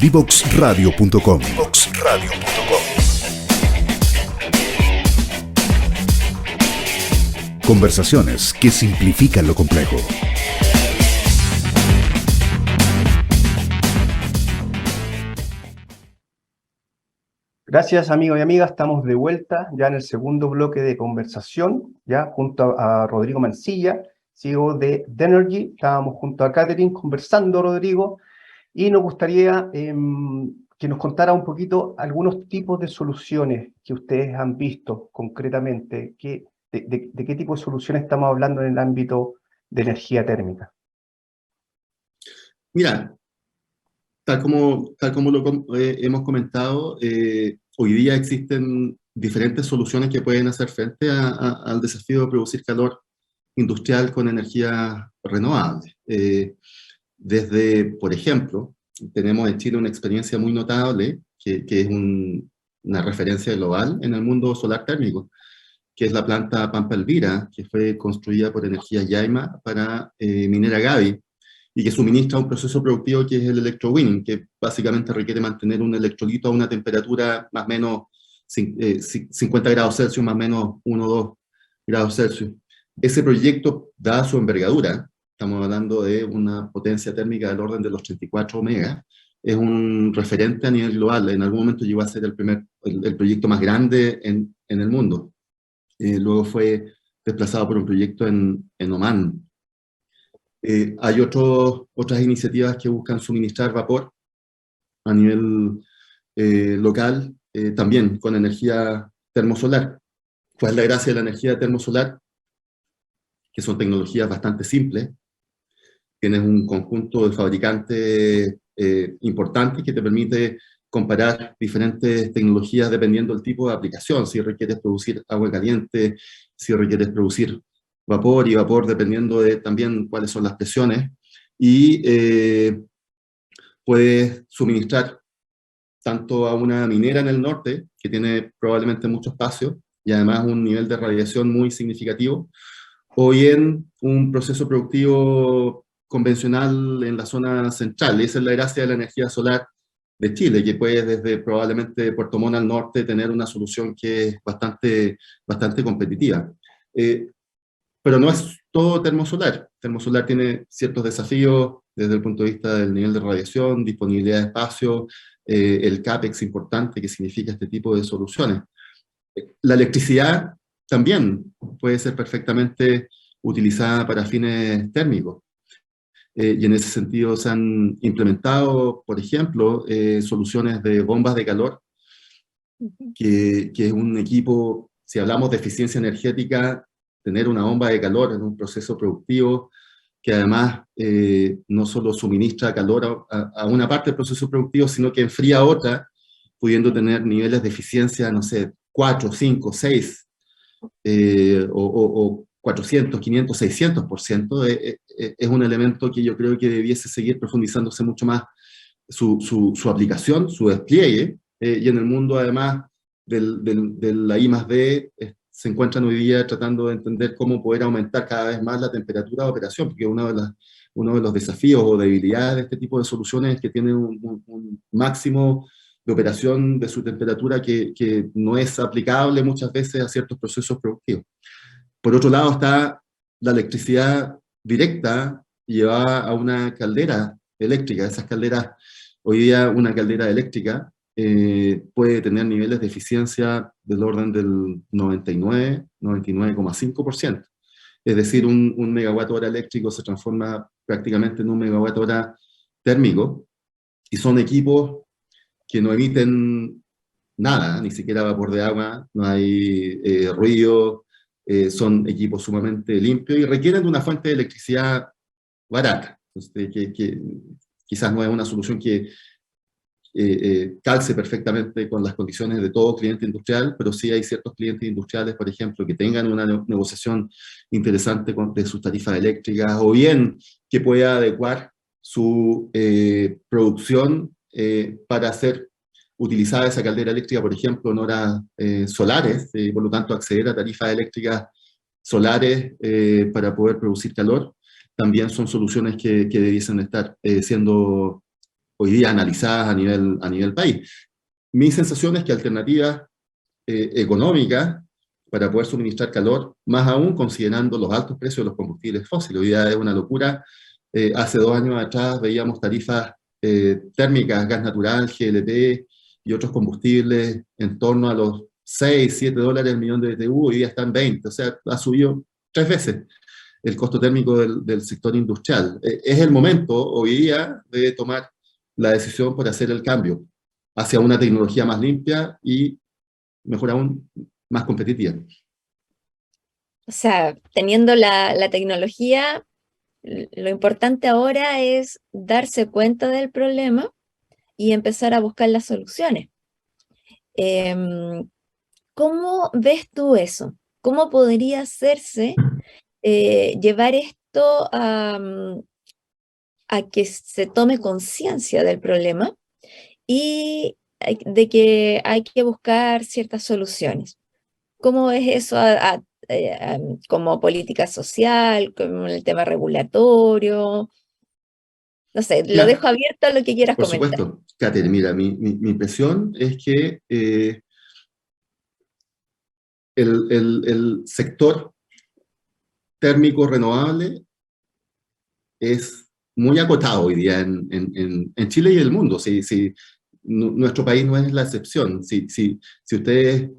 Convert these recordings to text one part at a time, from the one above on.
Divoxradio.com. Conversaciones que simplifican lo complejo. Gracias, amigos y amigas. Estamos de vuelta ya en el segundo bloque de conversación, ya junto a Rodrigo Mancilla, CEO de Denergy. Estábamos junto a Catherine conversando, Rodrigo, y nos gustaría que nos contara un poquito algunos tipos de soluciones que ustedes han visto concretamente. ¿De qué tipo de soluciones estamos hablando en el ámbito de energía térmica? Mira, tal como hemos comentado, hoy día existen diferentes soluciones que pueden hacer frente al desafío de producir calor industrial con energías renovables. Desde, por ejemplo, tenemos en Chile una experiencia muy notable, que es una referencia global en el mundo solar térmico, que es la planta Pampa Elvira, que fue construida por Energía Llaima para Minera Gaby, y que suministra un proceso productivo que es el electrowinning, que básicamente requiere mantener un electrolito a una temperatura más o menos 50 grados Celsius, más o menos 1 o 2 grados Celsius. Ese proyecto, dada su envergadura, estamos hablando de una potencia térmica del orden de los 34 megas, es un referente a nivel global. En algún momento llegó a ser el proyecto más grande en el mundo. Luego fue desplazado por un proyecto en Omán. Hay otras iniciativas que buscan suministrar vapor a nivel local, también con energía termosolar. ¿Cuál es la gracia de la energía termosolar? Que son tecnologías bastante simples. Tienes un conjunto de fabricantes importantes que te permite comparar diferentes tecnologías dependiendo del tipo de aplicación. Si requieres producir agua caliente, si requieres producir vapor, y vapor dependiendo de también cuáles son las presiones, y puedes suministrar tanto a una minera en el norte, que tiene probablemente mucho espacio, y además un nivel de radiación muy significativo, o bien un proceso productivo convencional en la zona central. Esa es la gracia de la energía solar de Chile, que puede desde probablemente Puerto Montt al norte tener una solución que es bastante competitiva. Pero no es todo termosolar. Termosolar tiene ciertos desafíos desde el punto de vista del nivel de radiación, disponibilidad de espacio, el CAPEX importante que significa este tipo de soluciones. La electricidad también puede ser perfectamente utilizada para fines térmicos. Y en ese sentido se han implementado, por ejemplo, soluciones de bombas de calor, que es un equipo, si hablamos de eficiencia energética, tener una bomba de calor en un proceso productivo que además no solo suministra calor a una parte del proceso productivo, sino que enfría otra, pudiendo tener niveles de eficiencia, no sé, 4, 5, 6, o 400, 500, 600%, es un elemento que yo creo que debiese seguir profundizándose mucho más su aplicación, su despliegue, y en el mundo además de la I+D, se encuentran hoy día tratando de entender cómo poder aumentar cada vez más la temperatura de operación, porque uno de los desafíos o debilidades de este tipo de soluciones es que tienen un máximo de operación de su temperatura que no es aplicable muchas veces a ciertos procesos productivos. Por otro lado está la electricidad directa llevada a una caldera eléctrica. Esas calderas, hoy día una caldera eléctrica puede tener niveles de eficiencia del orden del 99, 99,5%. Es decir, un megawatt hora eléctrico se transforma prácticamente en un megawatt hora térmico, y son equipos que no emiten nada, ni siquiera vapor de agua, no hay ruido, son equipos sumamente limpios y requieren de una fuente de electricidad barata. Entonces, que quizás no es una solución que calce perfectamente con las condiciones de todo cliente industrial, pero sí hay ciertos clientes industriales, por ejemplo, que tengan una negociación interesante de sus tarifas eléctricas, o bien que pueda adecuar su producción para hacer utilizada esa caldera eléctrica, por ejemplo, en horas solares, por lo tanto acceder a tarifas eléctricas solares para poder producir calor. También son soluciones que debiesen estar siendo hoy día analizadas a nivel país. Mi sensación es que alternativas económicas para poder suministrar calor, más aún considerando los altos precios de los combustibles fósiles. Hoy día es una locura. Hace 2 años atrás veíamos tarifas térmicas, gas natural, GLP y otros combustibles en torno a los 6, 7 dólares el millón de BTU, hoy día están 20, o sea, ha subido 3 veces el costo térmico del sector industrial. Es el momento hoy día de tomar la decisión por hacer el cambio hacia una tecnología más limpia y, mejor aún, más competitiva. O sea, teniendo la tecnología, lo importante ahora es darse cuenta del problema y empezar a buscar las soluciones. ¿Cómo ves tú eso? ¿Cómo podría hacerse llevar esto a que se tome conciencia del problema y de que hay que buscar ciertas soluciones? ¿Cómo ves eso como política social, como el tema regulatorio? No sé, lo dejo abierto a lo que quieras por comentar. Por supuesto, Katherine, mira, mi impresión es que el sector térmico renovable es muy acotado hoy día en Chile y en el mundo. Nuestro país no es la excepción. Si ustedes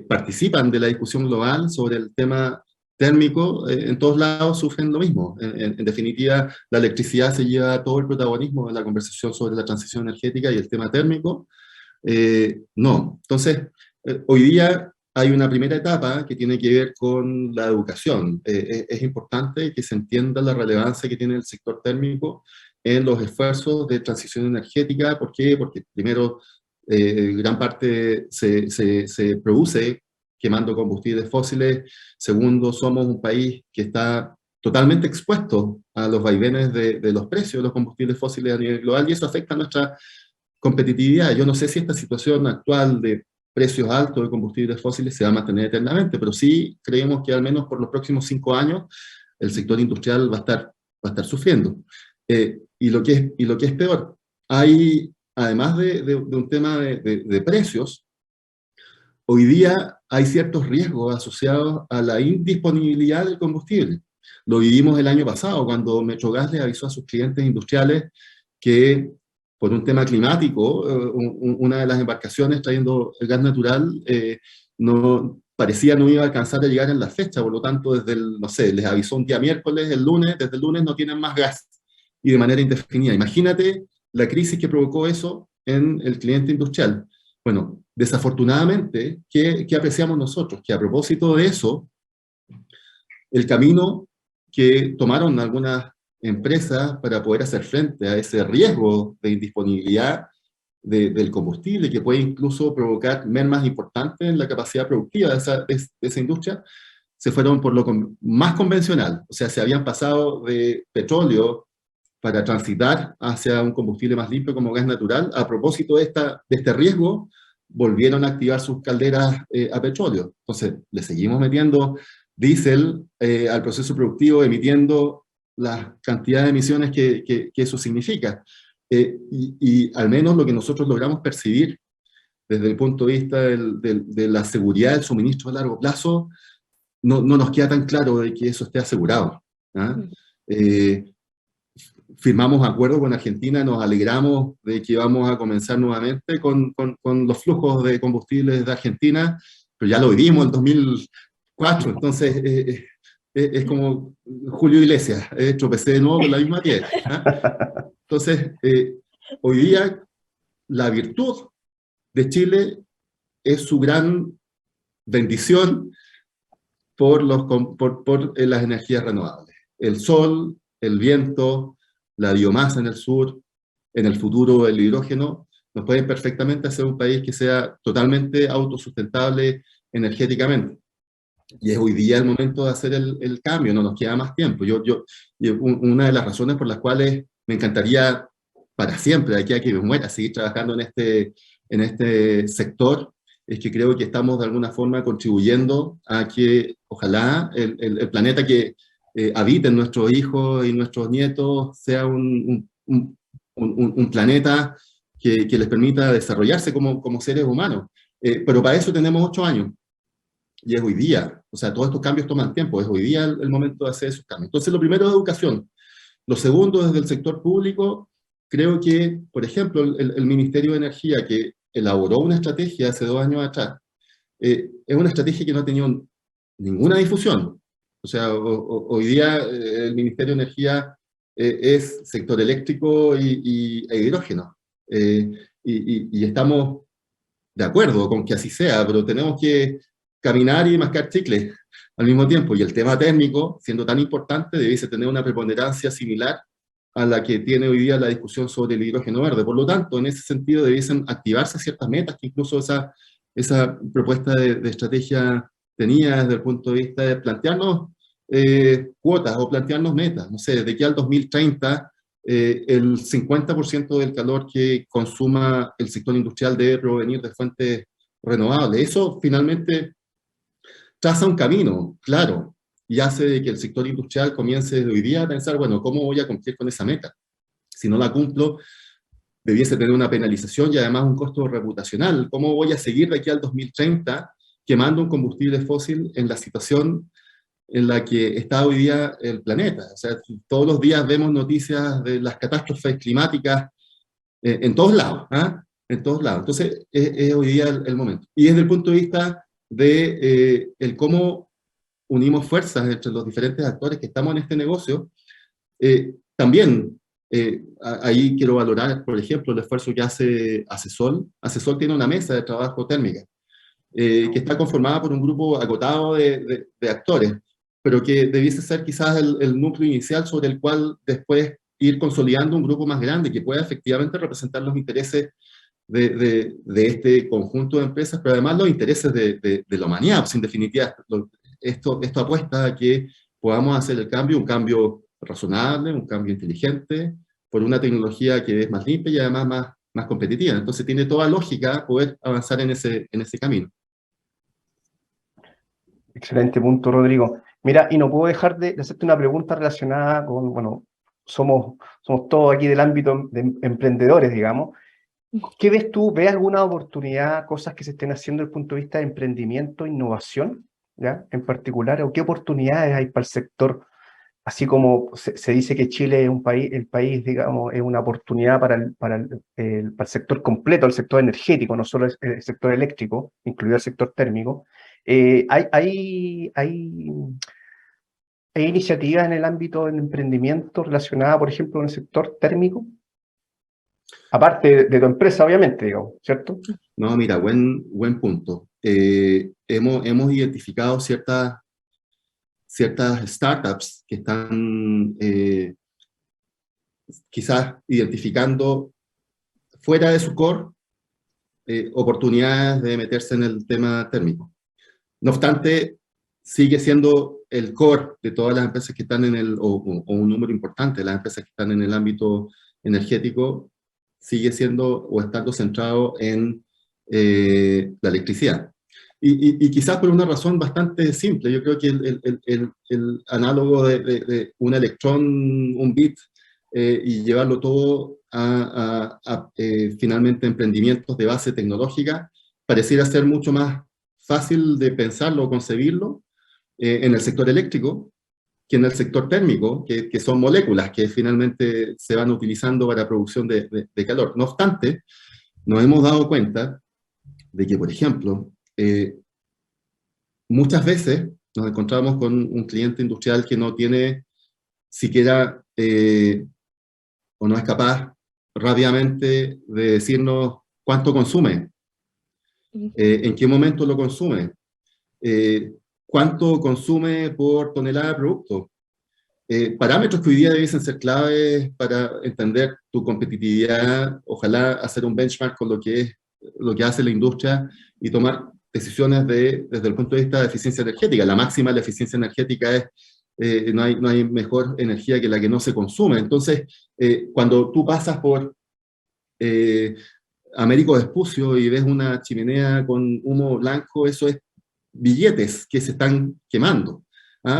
participan de la discusión global sobre el tema térmico, en todos lados sufren lo mismo. En definitiva, la electricidad se lleva todo el protagonismo de la conversación sobre la transición energética, y el tema térmico, no. Entonces, hoy día hay una primera etapa que tiene que ver con la educación. Es importante que se entienda la relevancia que tiene el sector térmico en los esfuerzos de transición energética. ¿Por qué? Porque primero, gran parte se produce quemando combustibles fósiles. Segundo, somos un país que está totalmente expuesto a los vaivenes de los precios de los combustibles fósiles a nivel global, y eso afecta a nuestra competitividad. Yo no sé si esta situación actual de precios altos de combustibles fósiles se va a mantener eternamente, pero sí creemos que al menos por los próximos 5 años el sector industrial va a estar sufriendo. Y lo que es peor, hay, además de un tema de precios, hoy día hay ciertos riesgos asociados a la indisponibilidad del combustible. Lo vivimos el año pasado, cuando Metrogas le avisó a sus clientes industriales que por un tema climático, una de las embarcaciones trayendo el gas natural parecía no iba a alcanzar a llegar en la fecha. Por lo tanto, no sé, les avisó un día miércoles, desde el lunes no tienen más gas, y de manera indefinida. Imagínate la crisis que provocó eso en el cliente industrial. Bueno, desafortunadamente, ¿qué apreciamos nosotros? Que a propósito de eso, el camino que tomaron algunas empresas para poder hacer frente a ese riesgo de indisponibilidad del combustible, que puede incluso provocar mermas importantes en la capacidad productiva de esa industria, se fueron por lo más convencional. O sea, se habían pasado de petróleo para transitar hacia un combustible más limpio como gas natural. A propósito de este riesgo, volvieron a activar sus calderas a petróleo. Entonces, le seguimos metiendo diésel al proceso productivo, emitiendo la cantidad de emisiones que eso significa. Y al menos lo que nosotros logramos percibir desde el punto de vista de la seguridad del suministro a largo plazo, no nos queda tan claro de que eso esté asegurado. Firmamos acuerdo con Argentina, nos alegramos de que vamos a comenzar nuevamente con los flujos de combustibles de Argentina, pero ya lo vivimos en 2004, entonces es como Julio Iglesias, tropecé de nuevo con la misma piedra. Entonces, hoy día la virtud de Chile es su gran bendición por las energías renovables. El sol, el viento, la biomasa en el sur, en el futuro el hidrógeno, nos pueden perfectamente hacer un país que sea totalmente autosustentable energéticamente. Y es hoy día el momento de hacer el cambio, no nos queda más tiempo. Una de las razones por las cuales me encantaría para siempre, de aquí a que me muera, seguir trabajando en este sector, es que creo que estamos de alguna forma contribuyendo a que ojalá el planeta que habiten nuestros hijos y nuestros nietos sea un un planeta que les permita desarrollarse como seres humanos. Pero para eso tenemos 8 años. Y es hoy día. O sea, todos estos cambios toman tiempo. Es hoy día el momento de hacer esos cambios. Entonces, lo primero es educación. Lo segundo, desde el sector público, creo que, por ejemplo, el Ministerio de Energía, que elaboró una estrategia hace 2 años atrás, es una estrategia que no ha tenido ninguna difusión. O sea, hoy día el Ministerio de Energía es sector eléctrico e hidrógeno. Y estamos de acuerdo con que así sea, pero tenemos que caminar y mascar chicle al mismo tiempo. Y el tema térmico, siendo tan importante, debiese tener una preponderancia similar a la que tiene hoy día la discusión sobre el hidrógeno verde. Por lo tanto, en ese sentido debiesen activarse ciertas metas que incluso esa propuesta de estrategia tenía desde el punto de vista de plantearnos cuotas o plantearnos metas. No sé, de aquí al 2030, el 50% del calor que consuma el sector industrial debe provenir de fuentes renovables. Eso finalmente traza un camino, claro, y hace de que el sector industrial comience desde hoy día a pensar, bueno, ¿cómo voy a cumplir con esa meta? Si no la cumplo, debiese tener una penalización y además un costo reputacional. ¿Cómo voy a seguir de aquí al 2030 quemando un combustible fósil en la situación en la que está hoy día el planeta? O sea, todos los días vemos noticias de las catástrofes climáticas en todos lados, ¿ah? En todos lados. Entonces, es hoy día el momento. Y desde el punto de vista de el cómo unimos fuerzas entre los diferentes actores que estamos en este negocio, también ahí quiero valorar, por ejemplo, el esfuerzo que hace ACESOL. ACESOL tiene una mesa de trabajo térmica, que está conformada por un grupo acotado de actores, pero que debiese ser quizás el núcleo inicial sobre el cual después ir consolidando un grupo más grande que pueda efectivamente representar los intereses de este conjunto de empresas, pero además los intereses de la humanidad. Pues en definitiva, esto apuesta a que podamos hacer el cambio, un cambio razonable, un cambio inteligente, por una tecnología que es más limpia y además más competitiva. Entonces tiene toda lógica poder avanzar en ese camino. Excelente punto, Rodrigo. Mira, y no puedo dejar de hacerte una pregunta relacionada con, bueno, somos todos aquí del ámbito de emprendedores, digamos. ¿Qué ves tú? ¿Ves alguna oportunidad, cosas que se estén haciendo desde el punto de vista de emprendimiento, innovación, ¿ya? En particular, o qué oportunidades hay para el sector? Así como se dice que Chile es el país, digamos, es una oportunidad para el sector completo, el sector energético, no solo el sector eléctrico, incluido el sector térmico. ¿Hay iniciativas en el ámbito del emprendimiento relacionada, por ejemplo, con el sector térmico? Aparte de tu empresa, obviamente, digamos, ¿cierto? No, mira, buen punto. Hemos identificado ciertas startups que están quizás identificando fuera de su core oportunidades de meterse en el tema térmico. No obstante, sigue siendo el core de todas las empresas que están o un número importante de las empresas que están en el ámbito energético, sigue siendo o estando centrado en la electricidad. Y quizás por una razón bastante simple. Yo creo que el análogo de un electrón, un bit, y llevarlo todo a finalmente emprendimientos de base tecnológica, pareciera ser mucho más fácil de pensarlo o concebirlo en el sector eléctrico que en el sector térmico, que son moléculas que finalmente se van utilizando para producción de calor. No obstante, nos hemos dado cuenta de que, por ejemplo, muchas veces nos encontramos con un cliente industrial que no tiene siquiera, o no es capaz rápidamente de decirnos cuánto consume, en qué momento lo consume, cuánto consume por tonelada de producto. Parámetros que hoy día debiesen ser claves para entender tu competitividad, ojalá hacer un benchmark con lo que hace la industria y tomar decisiones desde el punto de vista de eficiencia energética. La máxima de la eficiencia energética es, no hay mejor energía que la que no se consume. Entonces, cuando tú pasas por Américo Vespucio y ves una chimenea con humo blanco, eso es billetes que se están quemando,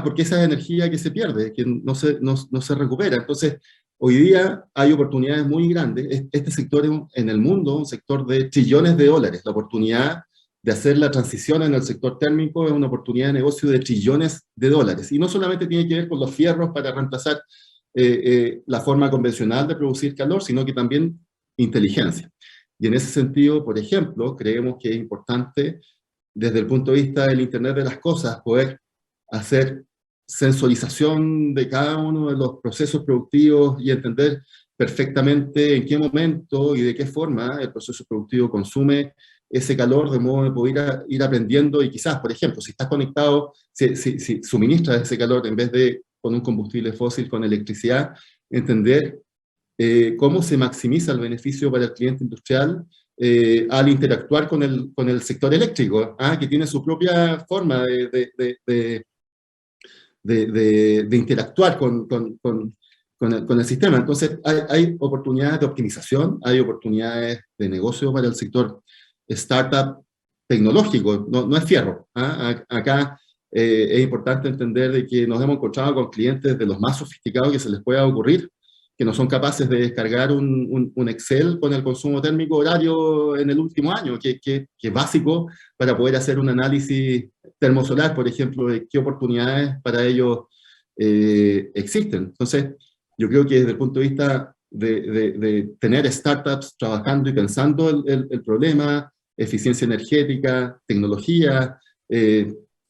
porque esa es energía que se pierde, que no se recupera. Entonces, Hoy día hay oportunidades muy grandes. Este sector es en el mundo un sector de trillones de dólares. La oportunidad de hacer la transición en el sector térmico es una oportunidad de negocio de trillones de dólares. Y no solamente tiene que ver con los fierros para reemplazar la forma convencional de producir calor, sino que también inteligencia. Y en ese sentido, por ejemplo, creemos que es importante, desde el punto de vista del Internet de las Cosas, poder hacer sensorización de cada uno de los procesos productivos y entender perfectamente en qué momento y de qué forma el proceso productivo consume ese calor, de modo de poder ir aprendiendo y quizás, por ejemplo, si estás conectado, si suministras ese calor en vez de con un combustible fósil, con electricidad, entender cómo se maximiza el beneficio para el cliente industrial al interactuar con el sector eléctrico, que tiene su propia forma de interactuar con el sistema. Entonces, hay oportunidades de optimización, hay oportunidades de negocio para el sector startup tecnológico, no es fierro. Acá es importante entender de que nos hemos encontrado con clientes de los más sofisticados que se les pueda ocurrir, que no son capaces de descargar un Excel con el consumo térmico horario en el último año, que es básico para poder hacer un análisis termosolar, por ejemplo, de qué oportunidades para ellos existen. Entonces, yo creo que desde el punto de vista de tener startups trabajando y pensando el problema, eficiencia energética, tecnología,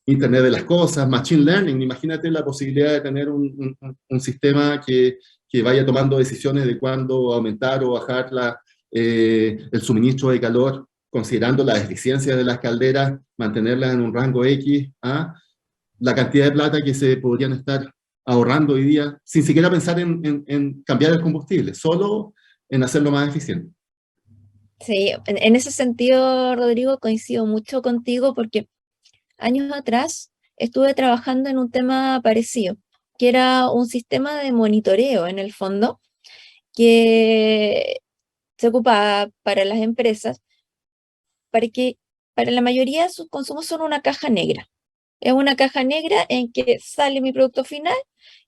Internet de las Cosas, Machine Learning, imagínate la posibilidad de tener un sistema que vaya tomando decisiones de cuándo aumentar o bajar el suministro de calor, considerando la eficiencia de las calderas, mantenerlas en un rango X, la cantidad de plata que se podrían estar ahorrando hoy día, sin siquiera pensar en cambiar el combustible, solo en hacerlo más eficiente. Sí, en ese sentido, Rodrigo, coincido mucho contigo porque años atrás estuve trabajando en un tema parecido, que era un sistema de monitoreo en el fondo, que se ocupaba para las empresas, para la mayoría sus consumos son una caja negra. Es una caja negra en que sale mi producto final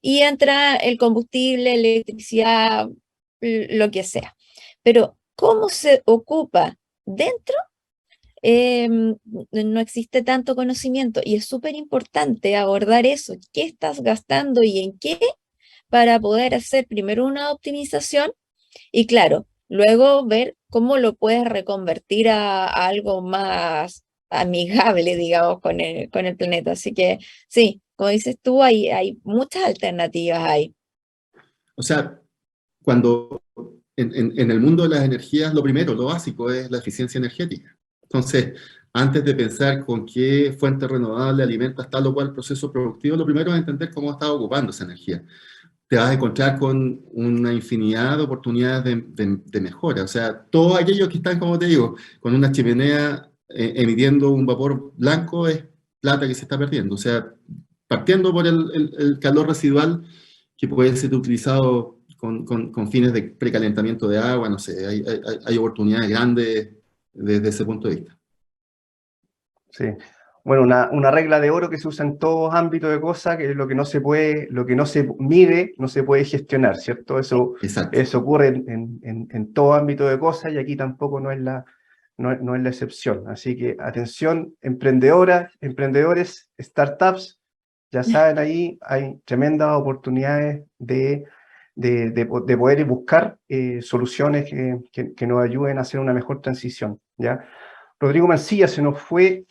y entra el combustible, electricidad, lo que sea. Pero cómo se ocupa dentro, no existe tanto conocimiento y es súper importante abordar eso, qué estás gastando y en qué, para poder hacer primero una optimización y claro, luego ver cómo lo puedes reconvertir a algo más amigable, digamos, con el planeta. Así que sí, como dices tú, hay muchas alternativas ahí. O sea, cuando en el mundo de las energías, lo primero, lo básico es la eficiencia energética. Entonces, antes de pensar con qué fuente renovable alimentas tal o cual proceso productivo, lo primero es entender cómo estás ocupando esa energía. Te vas a encontrar con una infinidad de oportunidades de mejora. O sea, todos aquellos que están, como te digo, con una chimenea emitiendo un vapor blanco es plata que se está perdiendo. O sea, partiendo por el calor residual que puede ser utilizado con fines de precalentamiento de agua, no sé, hay oportunidades grandes desde ese punto de vista. Sí. Bueno, una regla de oro que se usa en todos ámbitos de cosas, que lo que no se mide, no se puede gestionar, ¿cierto? Eso ocurre en todo ámbito de cosas y aquí tampoco no es la excepción. Así que atención, emprendedores, startups, ya saben, ahí hay tremendas oportunidades de poder buscar soluciones que nos ayuden a hacer una mejor transición, ¿ya? Rodrigo Mancilla, se nos fue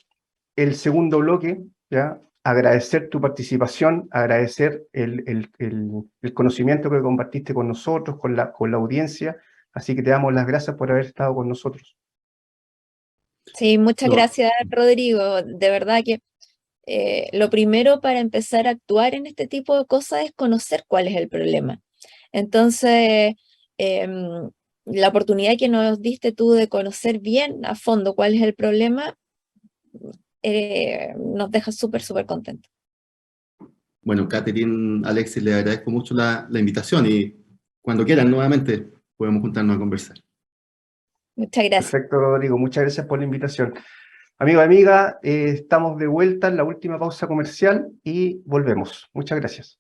el segundo bloque, ¿ya? Agradecer tu participación, agradecer el conocimiento que compartiste con nosotros, con la audiencia, así que te damos las gracias por haber estado con nosotros. Sí, muchas gracias, Rodrigo. De verdad que lo primero para empezar a actuar en este tipo de cosas es conocer cuál es el problema. Entonces, la oportunidad que nos diste tú de conocer bien a fondo cuál es el problema, nos deja súper, súper contentos. Bueno, Catherine, Alexis, le agradezco mucho la invitación y cuando quieran nuevamente podemos juntarnos a conversar. Muchas gracias. Perfecto, Rodrigo, muchas gracias por la invitación. Amigo, amiga, estamos de vuelta en la última pausa comercial y volvemos. Muchas gracias.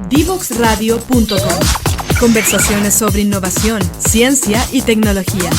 Divoxradio.com Conversaciones sobre innovación, ciencia y tecnología.